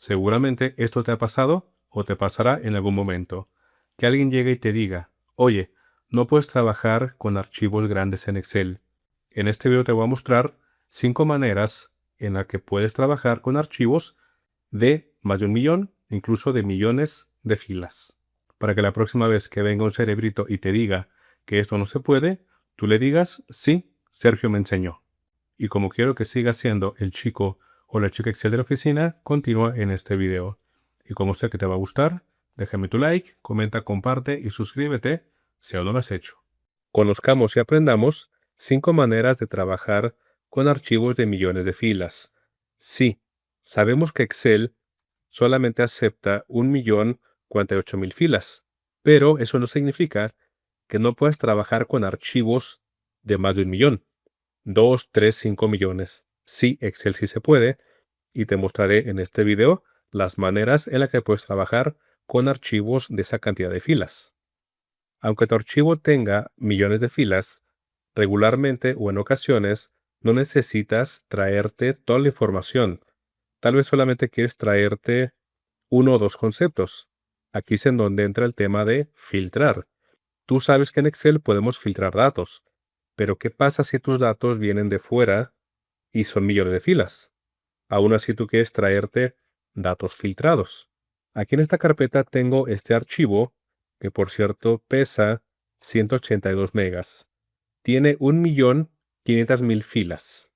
Seguramente esto te ha pasado o te pasará en algún momento. Que alguien llegue y te diga, oye, no puedes trabajar con archivos grandes en Excel. En este video te voy a mostrar 5 maneras en las que puedes trabajar con archivos de más de 1.000.000, incluso de millones de filas. Para que la próxima vez que venga un cerebrito y te diga que esto no se puede, tú le digas, sí, Sergio me enseñó. Y como quiero que sigas siendo el chico o la chica Excel de la oficina, continúa en este video. Y como sé que te va a gustar, déjame tu like, comenta, comparte y suscríbete si aún no lo has hecho. Conozcamos y aprendamos 5 maneras de trabajar con archivos de millones de filas. Sí, sabemos que Excel solamente acepta 1.048.000 filas, pero eso no significa que no puedas trabajar con archivos de más de 1.000.000. 2, 3, 5 millones. Sí, Excel sí se puede, y te mostraré en este video las maneras en las que puedes trabajar con archivos de esa cantidad de filas. Aunque tu archivo tenga millones de filas, regularmente o en ocasiones no necesitas traerte toda la información. Tal vez solamente quieres traerte uno o dos conceptos. Aquí es en donde entra el tema de filtrar. Tú sabes que en Excel podemos filtrar datos, pero ¿qué pasa si tus datos vienen de fuera y son millones de filas? Aún así tú quieres traerte datos filtrados. Aquí en esta carpeta tengo este archivo, que por cierto pesa 182 megas. Tiene 1.500.000 filas.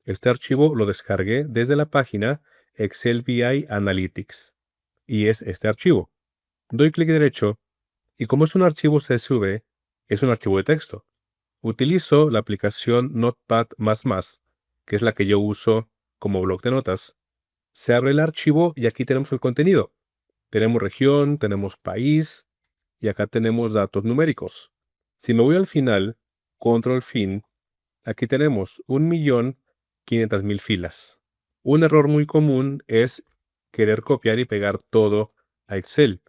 Este archivo lo descargué desde la página Excel BI Analytics. Y es este archivo. Doy clic derecho y como es un archivo CSV, es un archivo de texto. Utilizo la aplicación Notepad++, que es la que yo uso como bloc de notas. Se abre el archivo y aquí tenemos el contenido. Tenemos región, tenemos país y acá tenemos datos numéricos. Si me voy al final, control fin, aquí tenemos 1.500.000 filas. Un error muy común es querer copiar y pegar todo a Excel.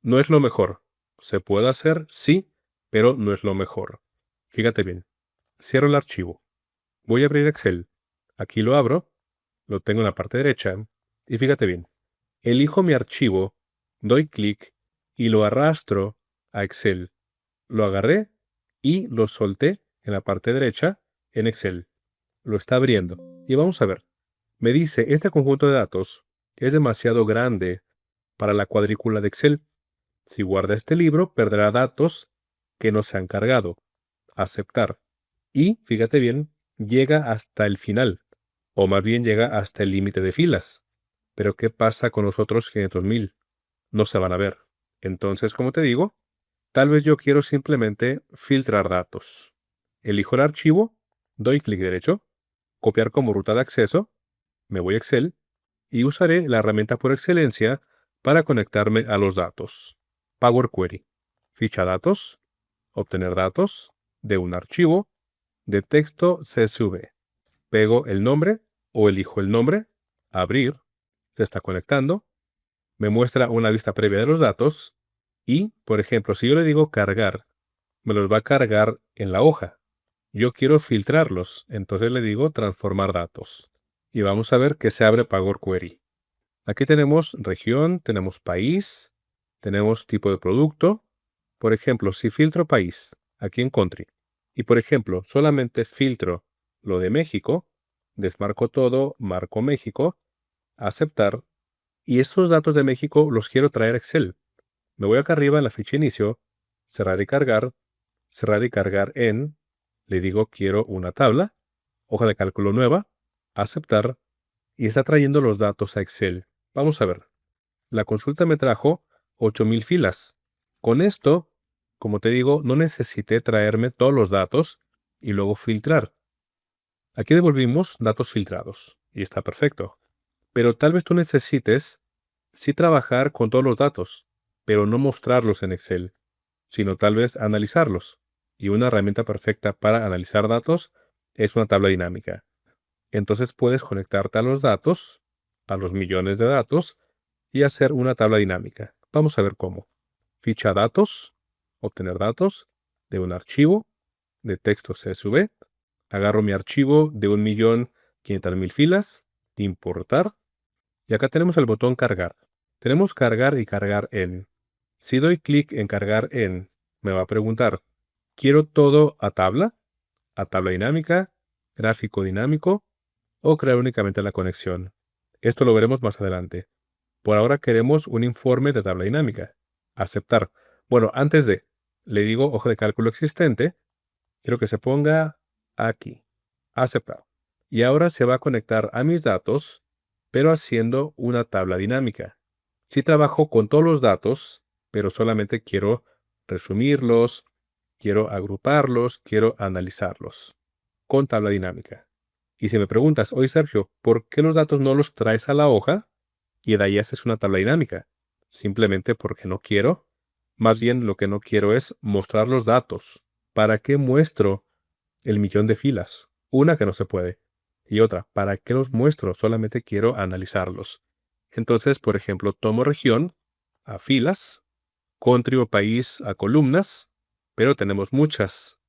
No es lo mejor. ¿Se puede hacer? Sí, pero no es lo mejor. Fíjate bien. Cierro el archivo. Voy a abrir Excel. Aquí lo abro, lo tengo en la parte derecha, y fíjate bien. Elijo mi archivo, doy clic y lo arrastro a Excel. Lo agarré y lo solté en la parte derecha en Excel. Lo está abriendo. Y vamos a ver. Me dice, este conjunto de datos es demasiado grande para la cuadrícula de Excel. Si guarda este libro, perderá datos que no se han cargado. Aceptar. Y, fíjate bien, llega hasta el final, o más bien llega hasta el límite de filas. Pero ¿qué pasa con los otros 500.000? No se van a ver. Entonces, como te digo, tal vez yo quiero simplemente filtrar datos. Elijo el archivo, doy clic derecho, copiar como ruta de acceso, me voy a Excel y usaré la herramienta por excelencia para conectarme a los datos. Power Query. Ficha datos, obtener datos de un archivo de texto CSV. Pego el nombre o elijo el nombre, abrir, se está conectando, me muestra una vista previa de los datos y, por ejemplo, si yo le digo cargar, me los va a cargar en la hoja. Yo quiero filtrarlos, entonces le digo transformar datos. Y vamos a ver que se abre Power Query. Aquí tenemos región, tenemos país, tenemos tipo de producto. Por ejemplo, si filtro país, aquí en Country, y por ejemplo, solamente filtro lo de México, desmarco todo, marco México, aceptar, y estos datos de México los quiero traer a Excel. Me voy acá arriba en la ficha inicio, cerrar y cargar en, le digo quiero una tabla, hoja de cálculo nueva, aceptar, y está trayendo los datos a Excel. Vamos a ver. La consulta me trajo 8.000 filas. Con esto, como te digo, no necesité traerme todos los datos y luego filtrar. Aquí devolvimos datos filtrados y está perfecto. Pero tal vez tú necesites sí trabajar con todos los datos, pero no mostrarlos en Excel, sino tal vez analizarlos. Y una herramienta perfecta para analizar datos es una tabla dinámica. Entonces puedes conectarte a los datos, a los millones de datos, y hacer una tabla dinámica. Vamos a ver cómo. Ficha datos, obtener datos de un archivo de texto CSV. Agarro mi archivo de 1.500.000 filas, importar, Y acá tenemos el botón cargar. Tenemos cargar y cargar en. Si doy clic en cargar en, me va a preguntar, ¿quiero todo a tabla dinámica, gráfico dinámico o crear únicamente la conexión? Esto lo veremos más adelante. Por ahora queremos un informe de tabla dinámica. Aceptar. Bueno, antes de, le digo hoja de cálculo existente, quiero que se ponga aquí. Aceptar. Y ahora se va a conectar a mis datos, pero haciendo una tabla dinámica. Si trabajo con todos los datos, pero solamente quiero resumirlos, quiero agruparlos, quiero analizarlos con tabla dinámica. Y si me preguntas, oye Sergio, ¿por qué los datos no los traes a la hoja y de ahí haces una tabla dinámica? Simplemente porque no quiero. Más bien lo que no quiero es mostrar los datos. ¿Para qué muestro el millón de filas? Una, que no se puede. Y otra, ¿para qué los muestro? Solamente quiero analizarlos. Entonces, por ejemplo, tomo región a filas, country o país a columnas, pero tenemos muchas.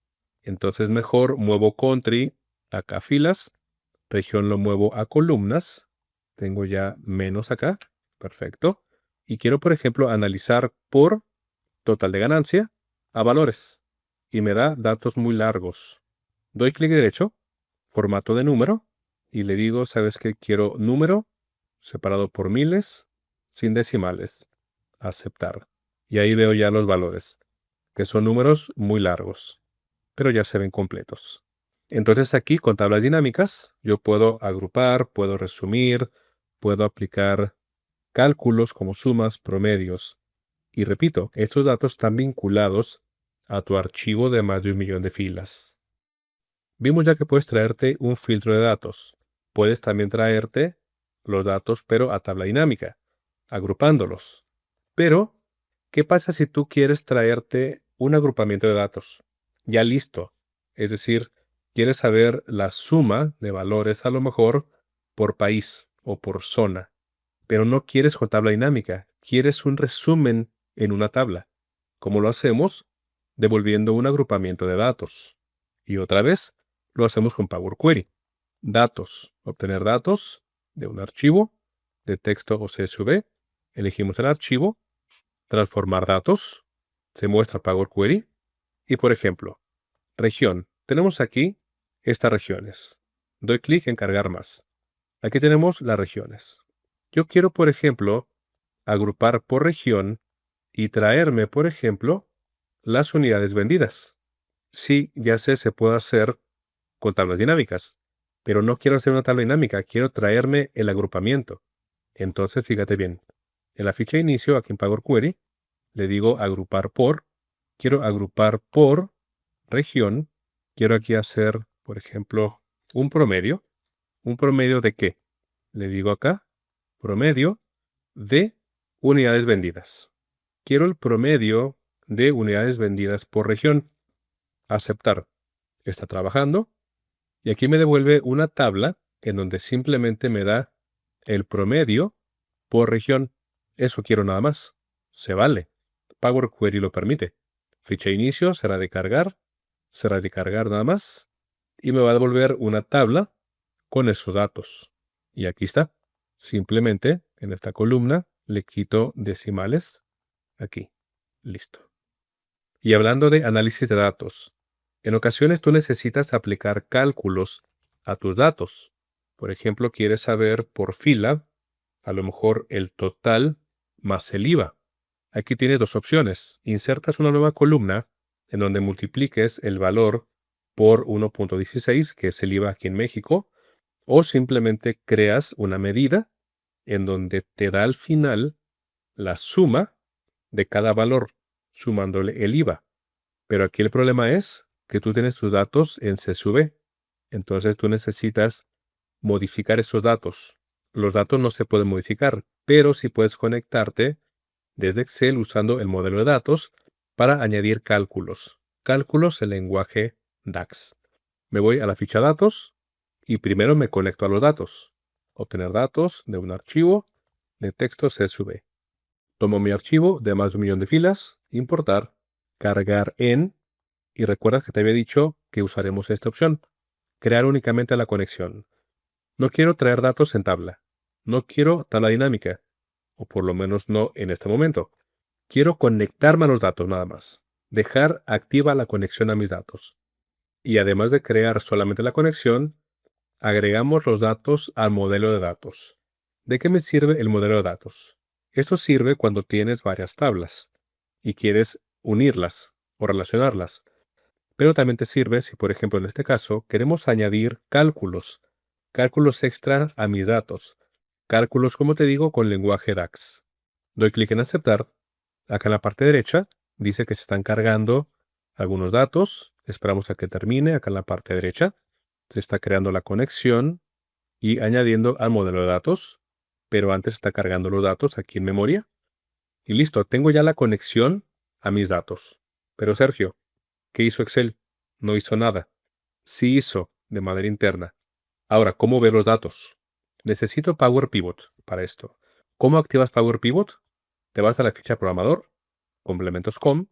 Entonces mejor muevo country acá a filas, región lo muevo a columnas. Tengo ya menos acá. Perfecto. Y quiero, por ejemplo, analizar por total de ganancia a valores. Y me da datos muy largos. Doy clic derecho, formato de número, y le digo, ¿sabes qué? Quiero número separado por miles, sin decimales. Aceptar. Y ahí veo ya los valores, que son números muy largos, pero ya se ven completos. Entonces aquí con tablas dinámicas yo puedo agrupar, puedo resumir, puedo aplicar cálculos como sumas, promedios. Y repito, estos datos están vinculados a tu archivo de más de 1.000.000 de filas. Vimos ya que puedes traerte un filtro de datos. Puedes también traerte los datos, pero a tabla dinámica, agrupándolos. Pero, ¿qué pasa si tú quieres traerte un agrupamiento de datos ya listo? Es decir, quieres saber la suma de valores a lo mejor por país o por zona, pero no quieres con tabla dinámica, quieres un resumen en una tabla. ¿Cómo lo hacemos? Devolviendo un agrupamiento de datos. Y otra vez, lo hacemos con Power Query. Datos, obtener datos de un archivo de texto o CSV. Elegimos el archivo, transformar datos, se muestra Power Query. Y por ejemplo, región. Tenemos aquí estas regiones. Doy clic en cargar más. Aquí tenemos las regiones. Yo quiero, por ejemplo, agrupar por región y traerme, por ejemplo, las unidades vendidas. Sí, ya sé, se puede hacer con tablas dinámicas, pero no quiero hacer una tabla dinámica, quiero traerme el agrupamiento. Entonces, fíjate bien, en la ficha de inicio, aquí en Power Query, le digo agrupar por, quiero agrupar por región, quiero aquí hacer, por ejemplo, un promedio. ¿Un promedio de qué? Le digo acá, promedio de unidades vendidas. Quiero el promedio de unidades vendidas por región. Aceptar. Está trabajando. Y aquí me devuelve una tabla en donde simplemente me da el promedio por región. Eso quiero nada más. Se vale. Power Query lo permite. Ficha de inicio será de cargar nada más. Y me va a devolver una tabla con esos datos. Y aquí está. Simplemente en esta columna le quito decimales. Aquí. Listo. Y hablando de análisis de datos, en ocasiones tú necesitas aplicar cálculos a tus datos. Por ejemplo, quieres saber por fila, a lo mejor el total más el IVA. Aquí tienes dos opciones. Insertas una nueva columna en donde multipliques el valor por 1.16, que es el IVA aquí en México, o simplemente creas una medida en donde te da al final la suma de cada valor, sumándole el IVA. Pero aquí el problema es que tú tienes tus datos en CSV. Entonces tú necesitas modificar esos datos. Los datos no se pueden modificar, pero sí puedes conectarte desde Excel usando el modelo de datos para añadir cálculos. Cálculos en lenguaje DAX. Me voy a la ficha datos y primero me conecto a los datos. Obtener datos de un archivo de texto CSV. Tomo mi archivo de más de 1.000.000 de filas, importar, cargar en, y recuerda que te había dicho que usaremos esta opción, crear únicamente la conexión. No quiero traer datos en tabla, No quiero tabla dinámica, o por lo menos no en este momento. Quiero conectarme a los datos nada más. Dejar activa la conexión a mis datos. Y además de crear solamente la conexión, agregamos los datos al modelo de datos. ¿De qué me sirve el modelo de datos? Esto sirve cuando tienes varias tablas y quieres unirlas o relacionarlas. Pero también te sirve si, por ejemplo, en este caso, queremos añadir cálculos extra a mis datos. Cálculos, como te digo, con lenguaje DAX. Doy clic en aceptar. Acá en la parte derecha dice que se están cargando algunos datos. Esperamos a que termine. Acá en la parte derecha se está creando la conexión y añadiendo al modelo de datos. Pero antes está cargando los datos aquí en memoria. Y listo, tengo ya la conexión a mis datos. Pero Sergio, ¿qué hizo Excel? No hizo nada. Sí hizo de manera interna. Ahora, ¿cómo ver los datos? Necesito Power Pivot para esto. ¿Cómo activas Power Pivot? Te vas a la ficha programador, complementos com,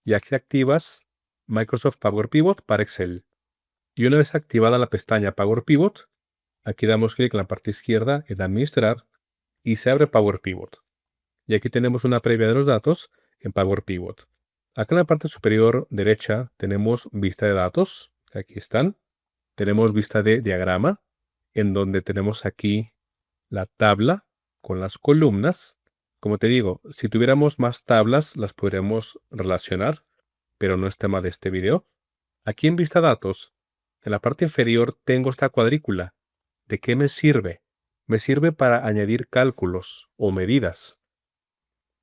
y aquí activas Microsoft Power Pivot para Excel. Y una vez activada la pestaña Power Pivot, aquí damos clic en la parte izquierda en Administrar y se abre Power Pivot. Y aquí tenemos una previa de los datos en Power Pivot. Acá en la parte superior derecha tenemos vista de datos, que aquí están. Tenemos vista de diagrama, en donde tenemos aquí la tabla con las columnas. Como te digo, si tuviéramos más tablas, las podríamos relacionar, pero no es tema de este video. Aquí en vista datos, en la parte inferior tengo esta cuadrícula. ¿De qué me sirve? Me sirve para añadir cálculos o medidas.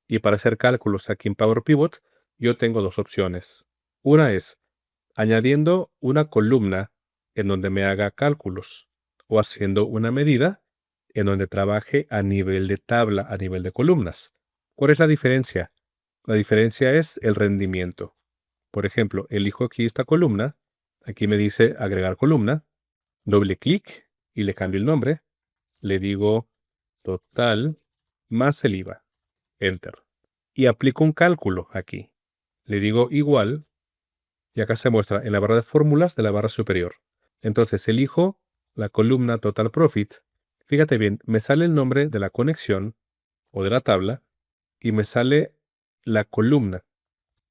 Y para hacer cálculos aquí en Power Pivot, yo tengo dos opciones. Una es añadiendo una columna en donde me haga cálculos o haciendo una medida en donde trabaje a nivel de tabla, a nivel de columnas. ¿Cuál es la diferencia? La diferencia es el rendimiento. Por ejemplo, elijo aquí esta columna, aquí me dice agregar columna, doble clic y le cambio el nombre, le digo total más el IVA, enter. Y aplico un cálculo aquí. Le digo igual, y acá se muestra en la barra de fórmulas de la barra superior. Entonces elijo la columna Total Profit. Fíjate bien, me sale el nombre de la conexión o de la tabla y me sale la columna.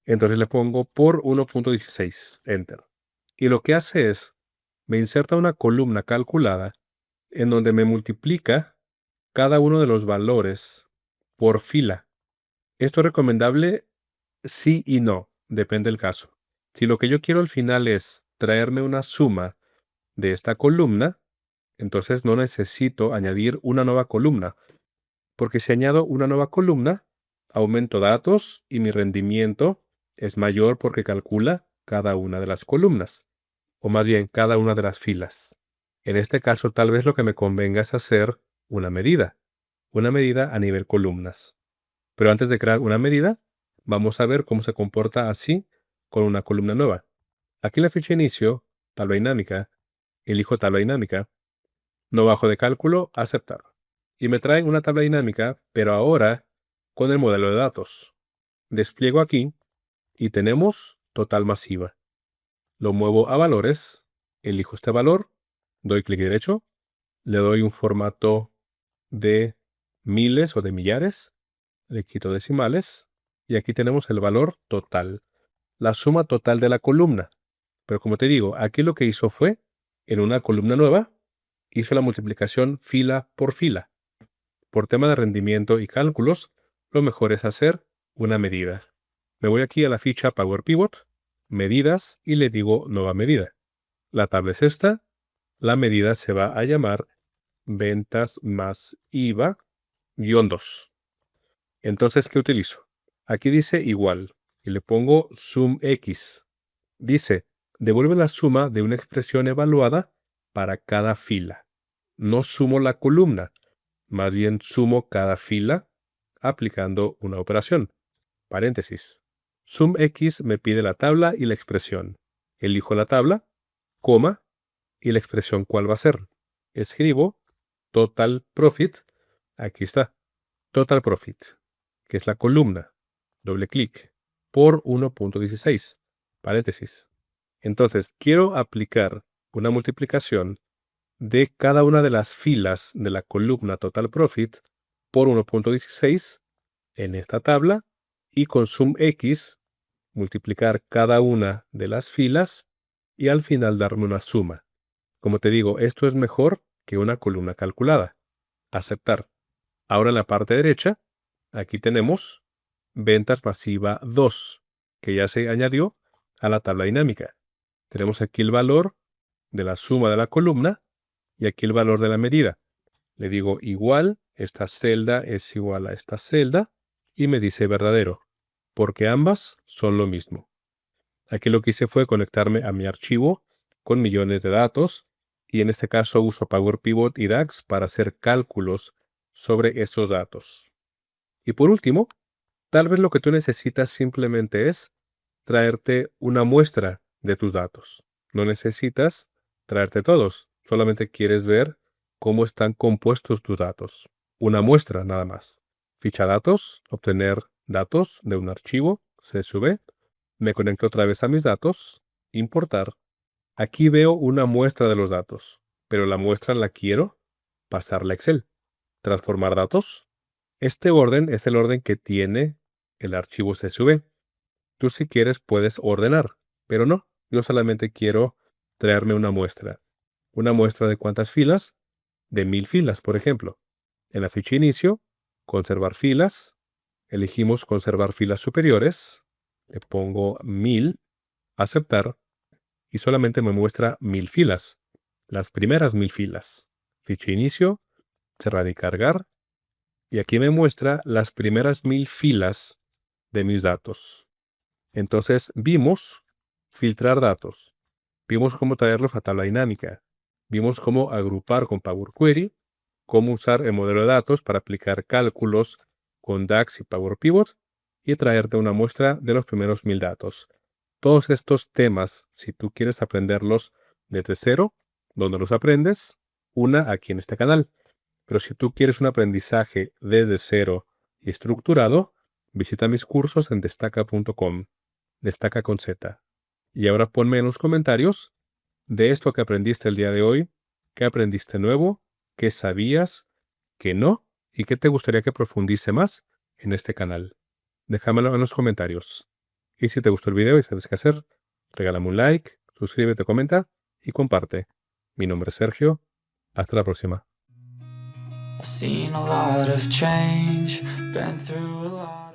Entonces le pongo por 1.16, enter. Y lo que hace es, me inserta una columna calculada en donde me multiplica cada uno de los valores por fila. Esto es recomendable sí y no, depende del caso. Si lo que yo quiero al final es traerme una suma de esta columna, entonces no necesito añadir una nueva columna, porque si añado una nueva columna, aumento datos y mi rendimiento es mayor porque calcula cada una de las columnas, o más bien cada una de las filas. En este caso, tal vez lo que me convenga es hacer una medida a nivel columnas. Pero antes de crear una medida, vamos a ver cómo se comporta así con una columna nueva. Aquí en la ficha inicio, tabla dinámica, elijo tabla dinámica, no bajo de cálculo, aceptar. Y me traen una tabla dinámica, pero ahora con el modelo de datos. Despliego aquí y tenemos total masiva. Lo muevo a valores, elijo este valor, doy clic derecho, le doy un formato de miles o de millares, le quito decimales y aquí tenemos el valor total, la suma total de la columna. Pero como te digo, aquí lo que hizo fue, en una columna nueva, hizo la multiplicación fila por fila. Por tema de rendimiento y cálculos, lo mejor es hacer una medida. Me voy aquí a la ficha Power Pivot, medidas y le digo nueva medida. La tabla es esta, la medida se va a llamar ventas más IVA-2. Entonces, ¿qué utilizo? Aquí dice igual y le pongo sum x. Dice, devuelve la suma de una expresión evaluada para cada fila. No sumo la columna, más bien sumo cada fila aplicando una operación. Paréntesis. Sum x me pide la tabla y la expresión. Elijo la tabla, coma, y la expresión cuál va a ser. Escribo total profit, aquí está, total profit, que es la columna, doble clic, por 1.16, paréntesis. Entonces, quiero aplicar una multiplicación de cada una de las filas de la columna Total Profit por 1.16 en esta tabla y con Sum X multiplicar cada una de las filas y al final darme una suma. Como te digo, esto es mejor que una columna calculada. Aceptar. Ahora en la parte derecha, aquí tenemos ventas masiva 2, que ya se añadió a la tabla dinámica. Tenemos aquí el valor de la suma de la columna y aquí el valor de la medida. Le digo igual, esta celda es igual a esta celda y me dice verdadero, porque ambas son lo mismo. Aquí lo que hice fue conectarme a mi archivo con millones de datos y en este caso uso Power Pivot y DAX para hacer cálculos sobre esos datos. Y por último, tal vez lo que tú necesitas simplemente es traerte una muestra de tus datos. No necesitas traerte todos, solamente quieres ver cómo están compuestos tus datos. Una muestra nada más. Ficha datos, obtener datos de un archivo, CSV. Me conecto otra vez a mis datos, importar. Aquí veo una muestra de los datos, pero la muestra la quiero pasarla a Excel. Transformar datos. Este orden es el orden que tiene el archivo CSV. Tú si quieres puedes ordenar, pero no. Yo solamente quiero traerme una muestra. ¿Una muestra de cuántas filas? De 1000 filas, por ejemplo. En la ficha inicio, conservar filas. Elegimos conservar filas superiores. Le pongo 1000, aceptar, y solamente me muestra 1000 filas. Las primeras 1000 filas. Ficha inicio, cerrar y cargar. Y aquí me muestra las primeras 1000 filas de mis datos. Entonces vimos filtrar datos, vimos cómo traerlos a tabla dinámica, vimos cómo agrupar con Power Query, cómo usar el modelo de datos para aplicar cálculos con DAX y Power Pivot y traerte una muestra de los primeros 1000 datos. Todos estos temas, si tú quieres aprenderlos desde cero, donde los aprendes, una aquí en este canal. Pero si tú quieres un aprendizaje desde cero y estructurado, visita mis cursos en destaca.com. Destaca con Z. Y ahora ponme en los comentarios de esto que aprendiste el día de hoy, qué aprendiste nuevo, qué sabías, qué no, y qué te gustaría que profundice más en este canal. Déjamelo en los comentarios. Y si te gustó el video y sabes qué hacer, regálame un like, suscríbete, comenta y comparte. Mi nombre es Sergio. Hasta la próxima. I've seen a lot of change, been through a lot.